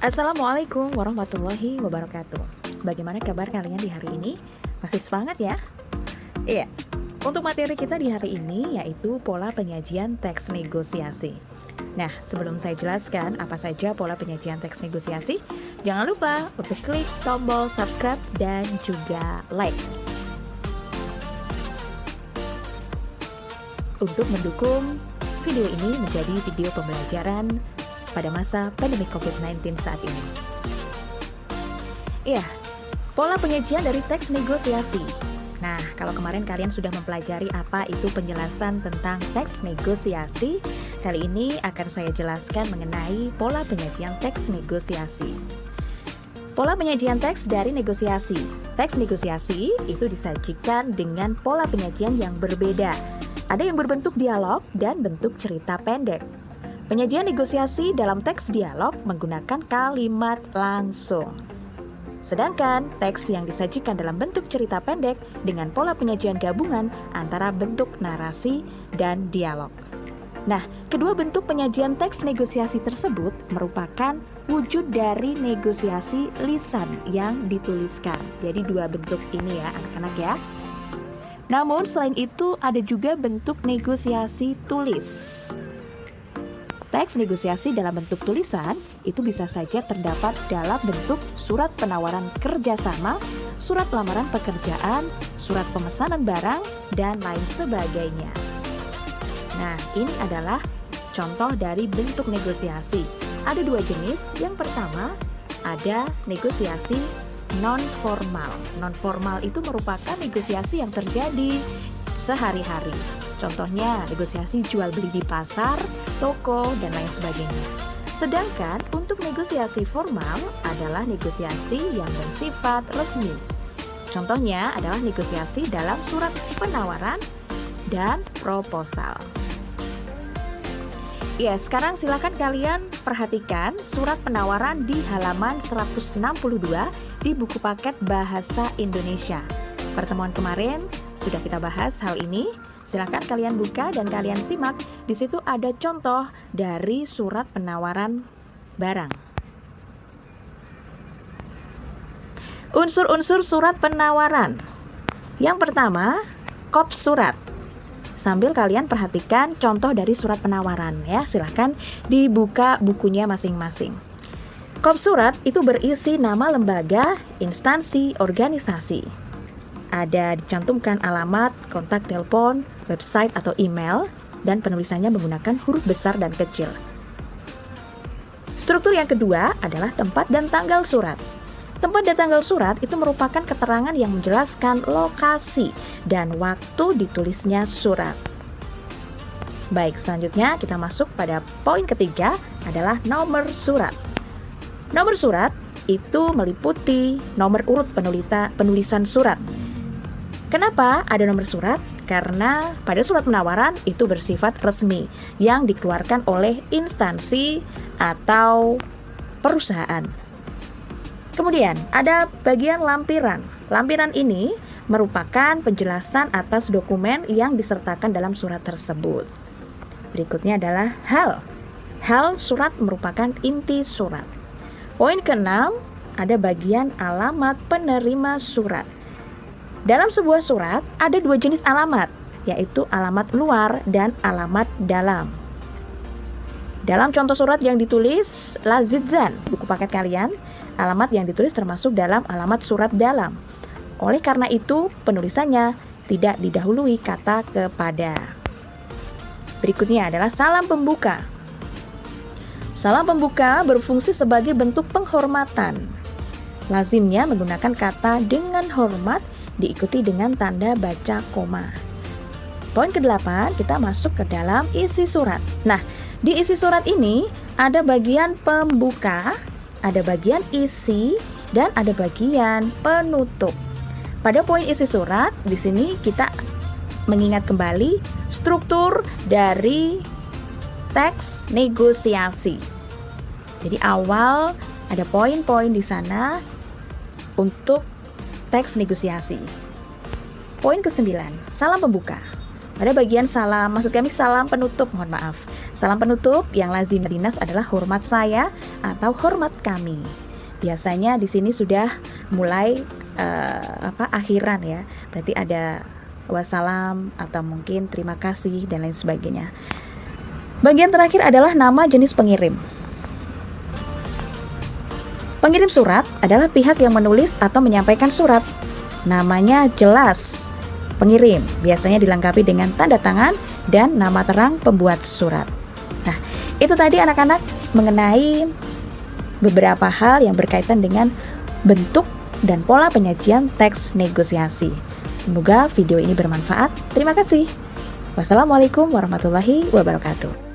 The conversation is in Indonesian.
Assalamualaikum warahmatullahi wabarakatuh. Bagaimana kabar kalian di hari ini? Masih semangat ya? Iya. Untuk materi kita di hari ini yaitu pola penyajian teks negosiasi. Nah, sebelum saya jelaskan apa saja pola penyajian teks negosiasi, jangan lupa untuk klik tombol subscribe dan juga like. Untuk mendukung video ini menjadi video pembelajaran pada masa pandemi COVID-19 saat ini. Iya, pola penyajian dari teks negosiasi. Nah, kalau kemarin kalian sudah mempelajari apa itu penjelasan tentang teks negosiasi, kali ini akan saya jelaskan mengenai pola penyajian teks negosiasi. Pola penyajian teks dari negosiasi. Teks negosiasi itu disajikan dengan pola penyajian yang berbeda. Ada yang berbentuk dialog dan bentuk cerita pendek. Penyajian negosiasi dalam teks dialog menggunakan kalimat langsung. Sedangkan teks yang disajikan dalam bentuk cerita pendek dengan pola penyajian gabungan antara bentuk narasi dan dialog. Nah, kedua bentuk penyajian teks negosiasi tersebut merupakan wujud dari negosiasi lisan yang dituliskan. Jadi dua bentuk ini ya anak-anak ya. Namun selain itu ada juga bentuk negosiasi tulis. Teks negosiasi dalam bentuk tulisan itu bisa saja terdapat dalam bentuk surat penawaran kerjasama, surat lamaran pekerjaan, surat pemesanan barang, dan lain sebagainya. Nah, ini adalah contoh dari bentuk negosiasi. Ada dua jenis. Yang pertama, ada negosiasi non-formal. Non-formal itu merupakan negosiasi yang terjadi sehari-hari. Contohnya negosiasi jual beli di pasar, toko, dan lain sebagainya. Sedangkan untuk negosiasi formal adalah negosiasi yang bersifat resmi. Contohnya adalah negosiasi dalam surat penawaran dan proposal. Ya, sekarang silakan kalian perhatikan surat penawaran di halaman 162 di buku paket Bahasa Indonesia. Pertemuan kemarin sudah kita bahas hal ini. Silakan kalian buka dan kalian simak. Di situ ada contoh dari surat penawaran barang. Unsur-unsur surat penawaran. Yang pertama, kop surat. Sambil kalian perhatikan contoh dari surat penawaran ya. Silakan dibuka bukunya masing-masing. Kop surat itu berisi nama lembaga, instansi, organisasi. Ada dicantumkan alamat, kontak telepon, website atau email, dan penulisannya menggunakan huruf besar dan kecil. Struktur yang kedua adalah tempat dan tanggal surat. Tempat dan tanggal surat itu merupakan keterangan yang menjelaskan lokasi dan waktu ditulisnya surat. Baik, selanjutnya kita masuk pada poin ketiga adalah nomor surat. Nomor surat itu meliputi nomor urut penulisan surat. Kenapa ada nomor surat? Karena pada surat penawaran itu bersifat resmi yang dikeluarkan oleh instansi atau perusahaan. Kemudian ada bagian lampiran. Lampiran ini merupakan penjelasan atas dokumen yang disertakan dalam surat tersebut. Berikutnya adalah hal. Hal surat merupakan inti surat. Poin keenam, ada bagian alamat penerima surat. Dalam sebuah surat ada dua jenis alamat, yaitu alamat luar dan alamat dalam. Dalam contoh surat yang ditulis Lazidzan, buku paket kalian, alamat yang ditulis termasuk dalam alamat surat dalam. Oleh karena itu, penulisannya tidak didahului kata kepada. Berikutnya adalah salam pembuka. Salam pembuka berfungsi sebagai bentuk penghormatan. Lazimnya menggunakan kata dengan hormat diikuti dengan tanda baca koma. Poin ke-8, kita masuk ke dalam isi surat. Nah, di isi surat ini ada bagian pembuka, ada bagian isi, dan ada bagian penutup. Pada poin isi surat, di sini kita mengingat kembali struktur dari teks negosiasi. Jadi awal ada poin-poin di sana untuk teks negosiasi. Poin ke-9, salam pembuka. Pada bagian salam, maksud kami salam penutup, mohon maaf. Salam penutup yang lazim dinas adalah hormat saya atau hormat kami. Biasanya di sini sudah mulai akhiran ya. Berarti ada wassalam atau mungkin terima kasih dan lain sebagainya. Bagian terakhir adalah nama jenis pengirim. Pengirim surat adalah pihak yang menulis atau menyampaikan surat. Namanya jelas. Pengirim biasanya dilengkapi dengan tanda tangan dan nama terang pembuat surat. Nah, itu tadi anak-anak mengenai beberapa hal yang berkaitan dengan bentuk dan pola penyajian teks negosiasi. Semoga video ini bermanfaat. Terima kasih. Wassalamualaikum warahmatullahi wabarakatuh.